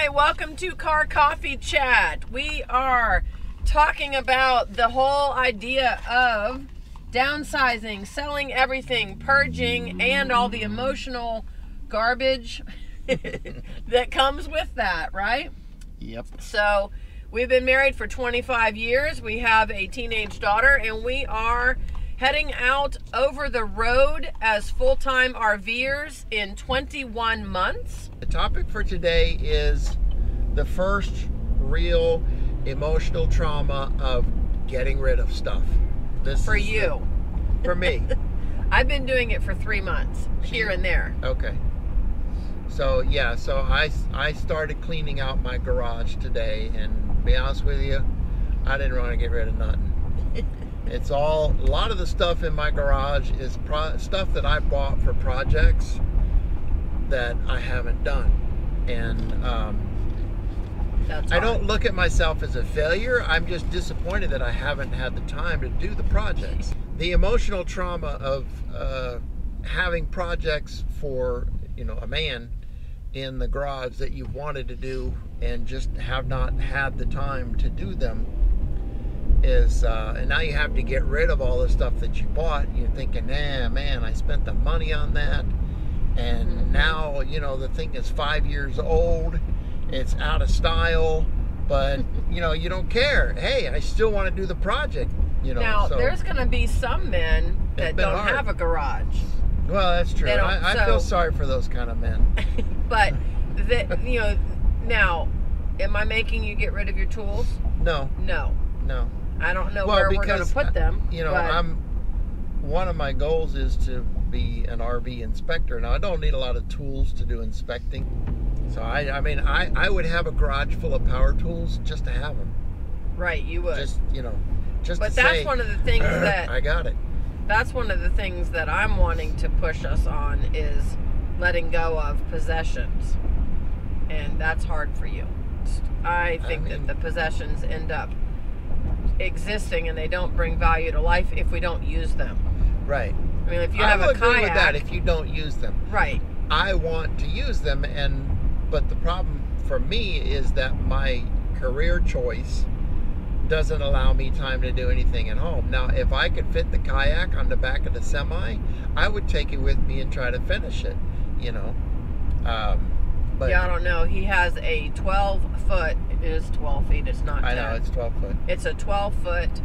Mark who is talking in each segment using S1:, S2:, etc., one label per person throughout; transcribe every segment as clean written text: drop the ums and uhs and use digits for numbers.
S1: Hi, welcome to Car Coffee Chat. We are talking about the whole idea of downsizing, selling everything, purging, and all the emotional garbage that comes with that, right?
S2: Yep.
S1: So we've been married for 25 years. We have a teenage daughter, and we are heading out over the road as full-time RVers in 21 months.
S2: The topic for today is the first real emotional trauma of getting rid of stuff. This
S1: For you.
S2: For me.
S1: I've been doing it for 3 months, here and there.
S2: Okay. So yeah, I started cleaning out my garage today, and to be honest with you, I didn't want to get rid of nothing. It's a lot of the stuff in my garage is stuff that I bought for projects that I haven't done. And I don't look at myself as a failure. I'm just disappointed that I haven't had the time to do the projects. The emotional trauma of having projects for, a man in the garage that you've wanted to do and just have not had the time to do them is, and now you have to get rid of all the stuff that you bought. You're thinking, man, I spent the money on that, and now, the thing is 5 years old, it's out of style, but, you don't care. Hey, I still want to do the project,
S1: Now,
S2: so
S1: there's going to be some men that don't have a garage.
S2: Well, that's true. I feel sorry for those kind of men.
S1: But, now, am I making you get rid of your tools?
S2: No.
S1: No. I don't know where we're going to put them.
S2: One of my goals is to be an RV inspector. Now, I don't need a lot of tools to do inspecting. So, I would have a garage full of power tools just to have them.
S1: Right, you would.
S2: Just
S1: but
S2: to
S1: that's
S2: say,
S1: one of the things that...
S2: I got it.
S1: That's one of the things that I'm wanting to push us on is letting go of possessions. And that's hard for you. I think that the possessions end up existing and they don't bring value to life if we don't use them.
S2: Right.
S1: I mean, if you have a kayak,
S2: agree with that if you don't use them.
S1: Right.
S2: I want to use them, but the problem for me is that my career choice doesn't allow me time to do anything at home. Now, if I could fit the kayak on the back of the semi, I would take it with me and try to finish it, But
S1: yeah, I don't know. He has a 12-foot, it is 12 feet, it's not 10.
S2: I know, it's 12 foot.
S1: It's a 12-foot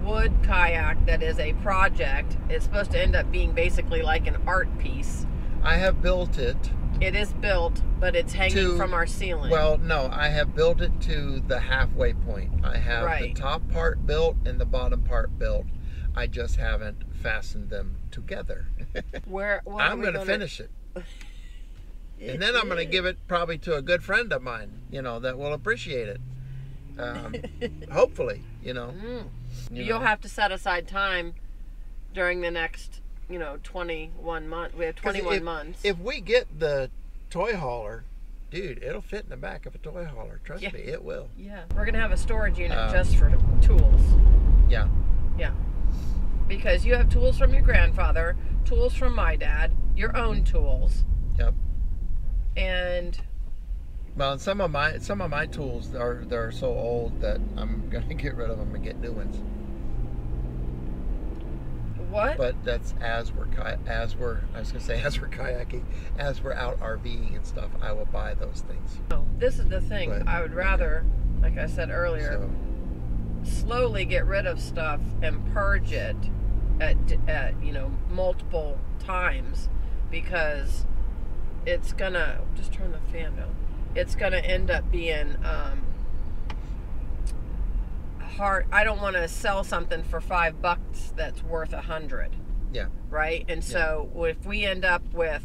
S1: wood kayak that is a project. It's supposed to end up being basically like an art piece.
S2: I have built it.
S1: It is built, but it's hanging from our ceiling.
S2: Well, no, I have built it to the halfway point. I have the top part built and the bottom part built. I just haven't fastened them together. I'm going to finish it. And then I'm going to give it probably to a good friend of mine, that will appreciate it. Hopefully,
S1: You'll have to set aside time during the next, 21 months. We have 21 months.
S2: If we get the toy hauler, dude, it'll fit in the back of a toy hauler. Trust me, it will.
S1: Yeah. We're going to have a storage unit just for tools.
S2: Yeah.
S1: Yeah. Because you have tools from your grandfather, tools from my dad, your own tools.
S2: Yep.
S1: And
S2: some of my tools they're so old that I'm gonna get rid of them and get new ones.
S1: What?
S2: But that's as we're kayaking, as we're out RVing and stuff, I will buy those things.
S1: No, this is the thing. But I would rather, like I said earlier, slowly get rid of stuff and purge it at multiple times, because it's gonna, just turn the fan down, it's gonna end up being hard. I don't want to sell something for $5 that's worth $100.
S2: Yeah.
S1: Right? And so if we end up with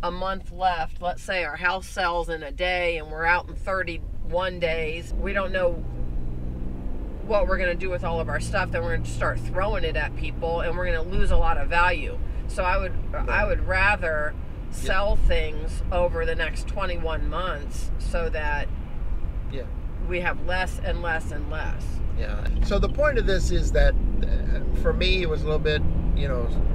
S1: a month left, let's say our house sells in a day and we're out in 31 days, we don't know what we're going to do with all of our stuff, then we're going to start throwing it at people and we're going to lose a lot of value. So I would rather sell things over the next 21 months so that we have less and less and less.
S2: Yeah. So the point of this is that for me, it was a little bit,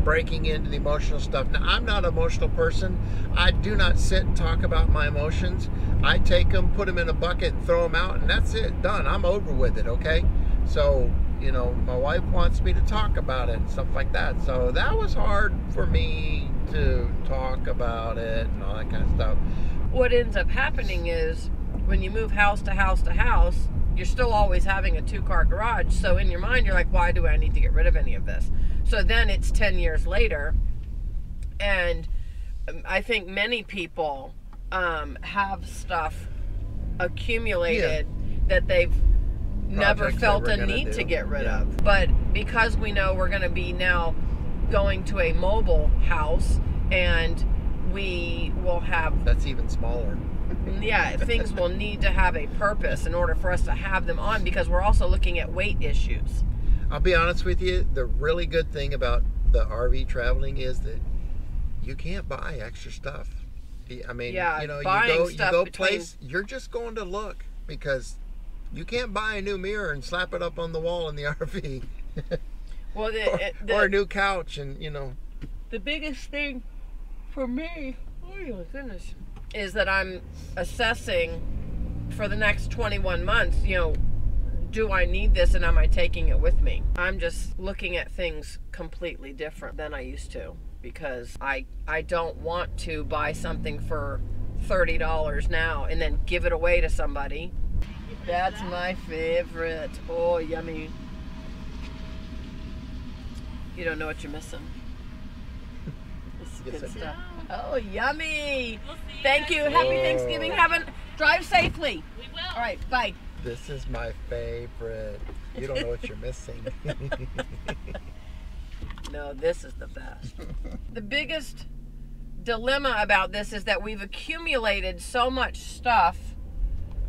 S2: breaking into the emotional stuff. Now, I'm not an emotional person. I do not sit and talk about my emotions. I take them, put them in a bucket, and throw them out, and that's it. Done. I'm over with it, okay? So, my wife wants me to talk about it and stuff like that. So that was hard for me to talk about it and all that kind of stuff.
S1: What ends up happening is when you move house to house to house, you're still always having a 2-car garage. So in your mind, you're like, why do I need to get rid of any of this? So then it's 10 years later. And I think many people have stuff accumulated that they've never felt a need to get rid of. But because we know we're going to be now going to a mobile house, and we will have...
S2: That's even smaller.
S1: Yeah, things will need to have a purpose in order for us to have them on, because we're also looking at weight issues.
S2: I'll be honest with you, the really good thing about the RV traveling is that you can't buy extra stuff. I mean, you go place, you're just going to look, because you can't buy a new mirror and slap it up on the wall in the RV.
S1: Well,
S2: or a new couch, and
S1: the biggest thing for me, oh my goodness, is that I'm assessing for the next 21 months, do I need this and am I taking it with me? I'm just looking at things completely different than I used to, because I don't want to buy something for $30 now and then give it away to somebody. That's my favorite. Oh, yummy. You don't know what you're missing. This is good stuff. Oh, yummy.
S3: We'll see you
S1: Thank you. Happy Thanksgiving. Drive safely.
S3: We will.
S1: All right, bye.
S2: This is my favorite. You don't know what you're missing.
S1: No, this is the best. The biggest dilemma about this is that we've accumulated so much stuff,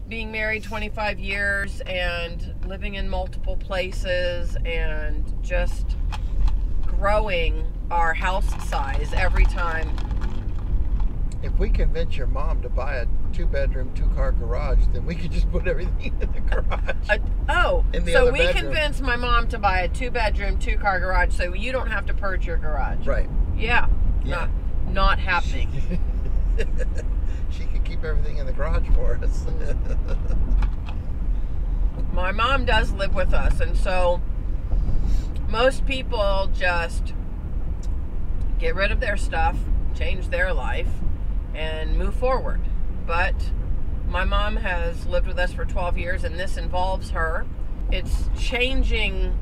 S1: being married 25 years and living in multiple places and just growing our house size every time.
S2: If we convince your mom to buy a 2-bedroom, 2-car garage, then we could just put everything in the garage.
S1: So we convinced my mom to buy a 2-bedroom, 2-car garage, so you don't have to purge your garage.
S2: Right.
S1: Yeah. Not happening.
S2: She could keep everything in the garage for us.
S1: My mom does live with us, and so most people just get rid of their stuff, change their life, and move forward. But my mom has lived with us for 12 years, and this involves her. It's changing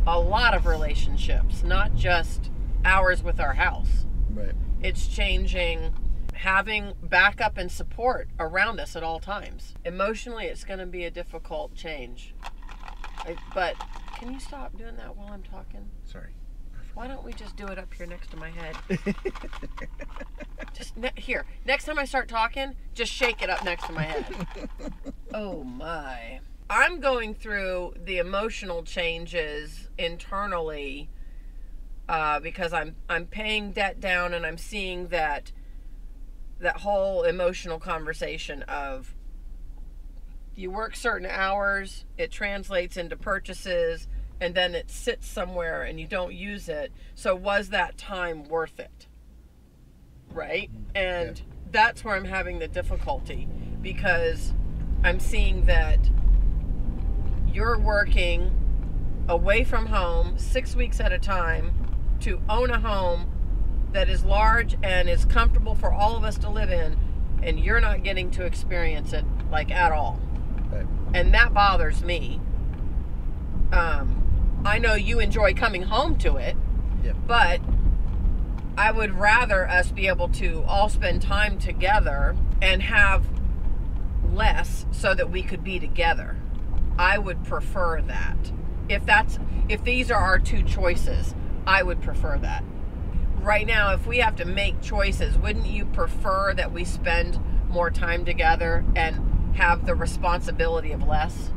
S1: a lot of relationships, not just ours with our house.
S2: Right.
S1: It's changing having backup and support around us at all times. Emotionally, it's going to be a difficult change. But can you stop doing that while I'm talking?
S2: Sorry.
S1: Why don't we just do it up here next to my head? Here. Next time I start talking, just shake it up next to my head. Oh my. I'm going through the emotional changes internally because I'm paying debt down, and I'm seeing that whole emotional conversation of you work certain hours, it translates into purchases, and then it sits somewhere and you don't use it. So was that time worth it? Right? And that's where I'm having the difficulty, because I'm seeing that you're working away from home 6 weeks at a time to own a home that is large and is comfortable for all of us to live in, and you're not getting to experience it at all.
S2: Right.
S1: And that bothers me. I know you enjoy coming home to it, but I would rather us be able to all spend time together and have less so that we could be together. I would prefer that. If these are our two choices, I would prefer that. Right now, if we have to make choices, wouldn't you prefer that we spend more time together and have the responsibility of less?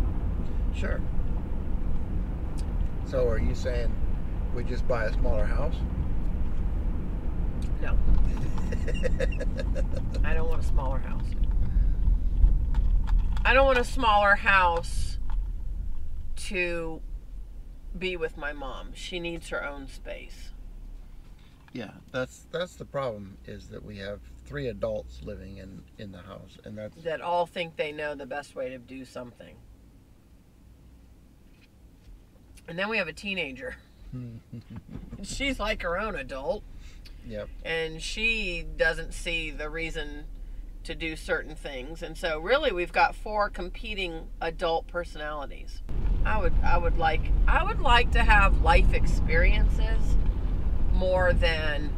S2: Sure. So are you saying we just buy a smaller house?
S1: No. I don't want a smaller house. I don't want a smaller house to be with my mom. She needs her own space.
S2: Yeah, that's the problem, is that we have 3 adults living in the house, and that's
S1: that all think they know the best way to do something. And then we have a teenager. She's like her own adult.
S2: Yep.
S1: And she doesn't see the reason to do certain things. And so really we've got 4 competing adult personalities. I would like to have life experiences more than,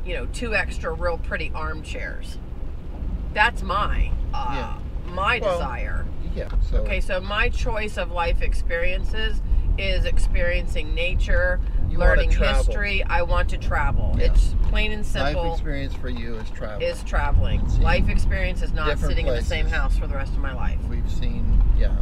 S1: 2 extra real pretty armchairs. That's my desire.
S2: Yeah.
S1: So my choice of life experiences is experiencing nature,
S2: You
S1: learning
S2: wanna travel.
S1: history. I want to travel.
S2: Yeah.
S1: It's plain and simple.
S2: Life experience for you is traveling.
S1: Is traveling.
S2: Seeing
S1: Life experience is not
S2: different
S1: sitting in the
S2: places.
S1: same house for the rest of my life.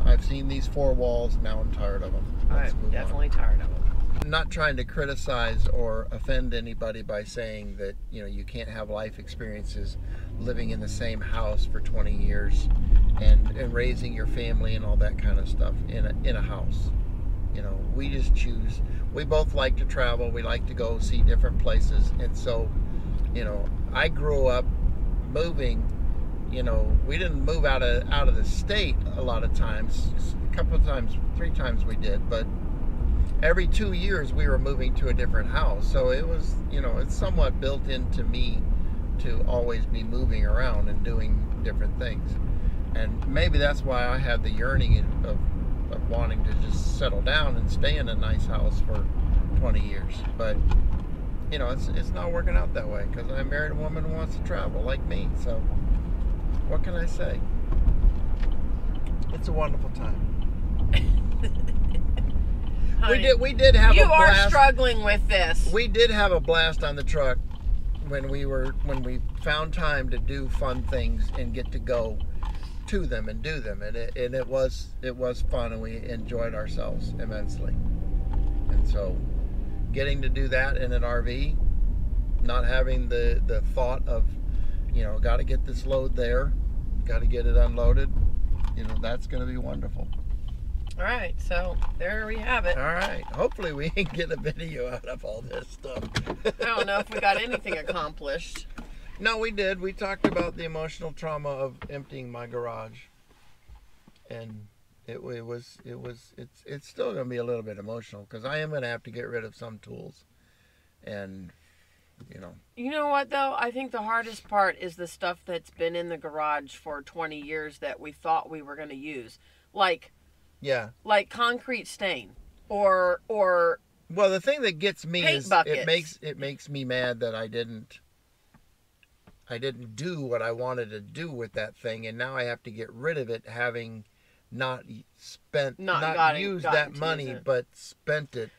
S2: I've seen these 4 walls. Now I'm tired of them. Let's
S1: I'm
S2: move
S1: definitely tired of them.
S2: I'm not trying to criticize or offend anybody by saying that you can't have life experiences living in the same house for 20 years and raising your family and all that kind of stuff in a house. We just choose. We both like to travel. We like to go see different places, and so I grew up moving. We didn't move out of the state a lot of times. A couple of times, 3 times we did, but every 2 years we were moving to a different house. So it was, it's somewhat built into me to always be moving around and doing different things. And maybe that's why I have the yearning of wanting to just settle down and stay in a nice house for 20 years. But, it's not working out that way, because I married a woman who wants to travel like me. So what can I say? It's a wonderful time.
S1: Honey,
S2: we did have a blast.
S1: You are struggling with this.
S2: We did have a blast on the truck when we found time to do fun things and get to go to them and do them, and it was fun, and we enjoyed ourselves immensely. And so getting to do that in an RV, not having the thought of got to get this load there, got to get it unloaded, that's going to be wonderful.
S1: All right, so there we have it.
S2: All right. Hopefully we can get a video out of all this stuff.
S1: I don't know if we got anything accomplished.
S2: No, we did. We talked about the emotional trauma of emptying my garage, and it's still going to be a little bit emotional, because I am going to have to get rid of some tools, and
S1: You know what, though? I think the hardest part is the stuff that's been in the garage for 20 years that we thought we were going to use, like concrete stain or
S2: well, the thing that gets me
S1: paint
S2: is
S1: buckets.
S2: it makes me mad that I didn't do what I wanted to do with that thing, and now I have to get rid of it, having not used that money, but spent it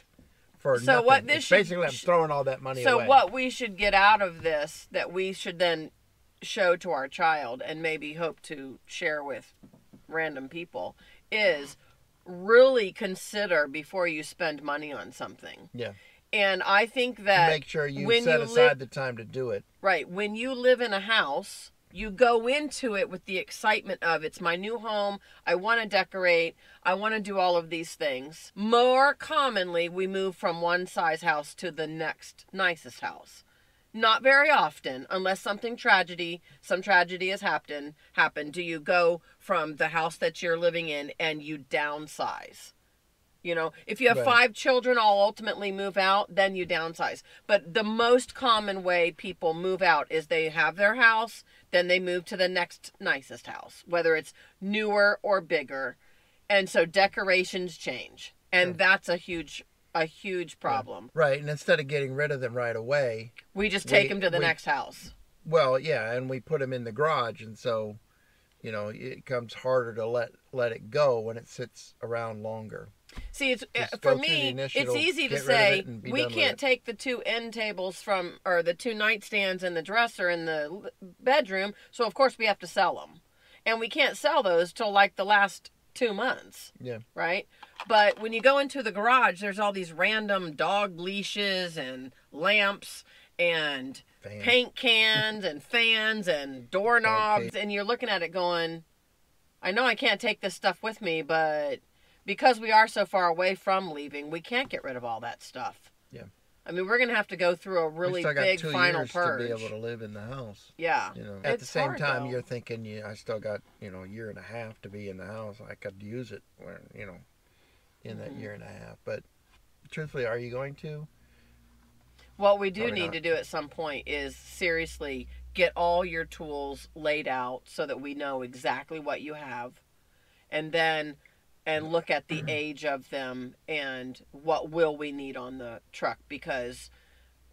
S2: for nothing.
S1: What this
S2: basically, I'm throwing all that money away.
S1: So what we should get out of this, that we should then show to our child and maybe hope to share with random people, is really consider before you spend money on something.
S2: Yeah.
S1: And I think that
S2: make sure you set aside the time to do it.
S1: Right. When you live in a house, you go into it with the excitement of, it's my new home, I want to decorate, I want to do all of these things. More commonly, we move from one size house to the next nicest house. Not very often, unless some tragedy has happened, do you go from the house that you're living in and you downsize. If you have 5 children, all ultimately move out, then you downsize. But the most common way people move out is they have their house, then they move to the next nicest house, whether it's newer or bigger. And so decorations change. And that's a huge problem.
S2: Right. And instead of getting rid of them right away,
S1: we just take them to the next house.
S2: Well, yeah, and we put them in the garage, and so, it comes harder to let it go when it sits around longer.
S1: See, for me, it's easy to say, we can't take the 2 end tables or the 2 nightstands and the dresser in the bedroom, so of course we have to sell them. And we can't sell those till like the last 2 months.
S2: Yeah.
S1: Right? But when you go into the garage, there's all these random dog leashes and lamps and paint cans and fans and doorknobs, and you're looking at it going, I know I can't take this stuff with me, but because we are so far away from leaving, we can't get rid of all that stuff.
S2: Yeah.
S1: I mean, we're gonna have to go through a really big final purge
S2: to be able to live in the house.
S1: Yeah.
S2: You know, at the same
S1: hard,
S2: time,
S1: though.
S2: you're thinking, I still got a year and a half to be in the house. I could use it in that year and a half. But truthfully, are you going to?
S1: What we do need to do at some point is seriously get all your tools laid out so that we know exactly what you have, and look at the age of them and what will we need on the truck, because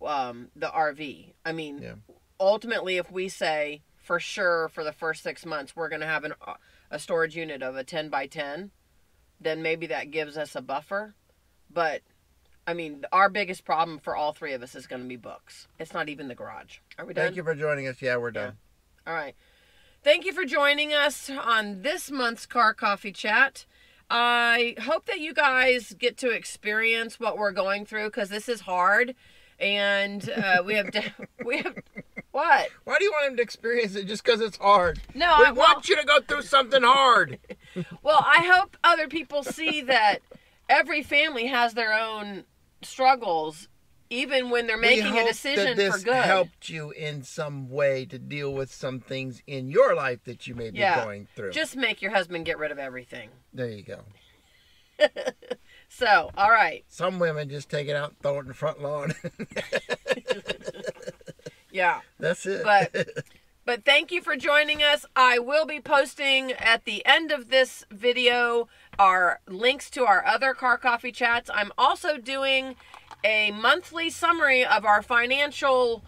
S1: the RV. I mean, ultimately, if we say for sure for the first 6 months we're going to have a storage unit of a 10 by 10, then maybe that gives us a buffer. But I mean, our biggest problem for all three of us is going to be books. It's not even the garage. Are we done?
S2: Thank you for joining us. Yeah, we're done.
S1: Yeah. All right. Thank you for joining us on this month's Car Coffee Chat. I hope that you guys get to experience what we're going through, because this is hard, and we have what?
S2: Why do you want him to experience it just because it's hard?
S1: No,
S2: I want you to go through something hard.
S1: Well, I hope other people see that every family has their own struggles, even when they're making a decision
S2: that
S1: for
S2: this
S1: good.
S2: Helped you in some way to deal with some things in your life that you may be going through.
S1: Just make your husband get rid of everything.
S2: There you go.
S1: So, all right.
S2: Some women just take it out and throw it in the front lawn.
S1: Yeah.
S2: That's it.
S1: But thank you for joining us. I will be posting at the end of this video our links to our other Car Coffee Chats. I'm also doing a monthly summary of our financial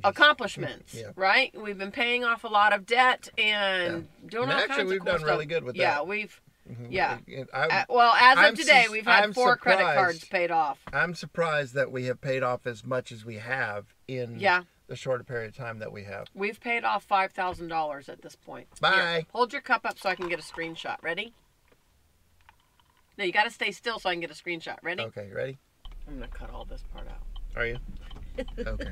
S1: accomplishments, right? We've been paying off a lot of debt and doing all kinds of cool stuff.
S2: Actually, we've done really good with that.
S1: Yeah, we've... Yeah. Well, as of today, we've had 4 credit cards paid off.
S2: I'm surprised that we have paid off as much as we have in the shorter period of time that we have.
S1: We've paid off $5,000 at this point.
S2: Bye.
S1: Here, hold your cup up so I can get a screenshot. Ready? No, you got to stay still so I can get a screenshot. Ready?
S2: Okay, ready?
S1: I'm going to cut all this part out.
S2: Are you? Okay.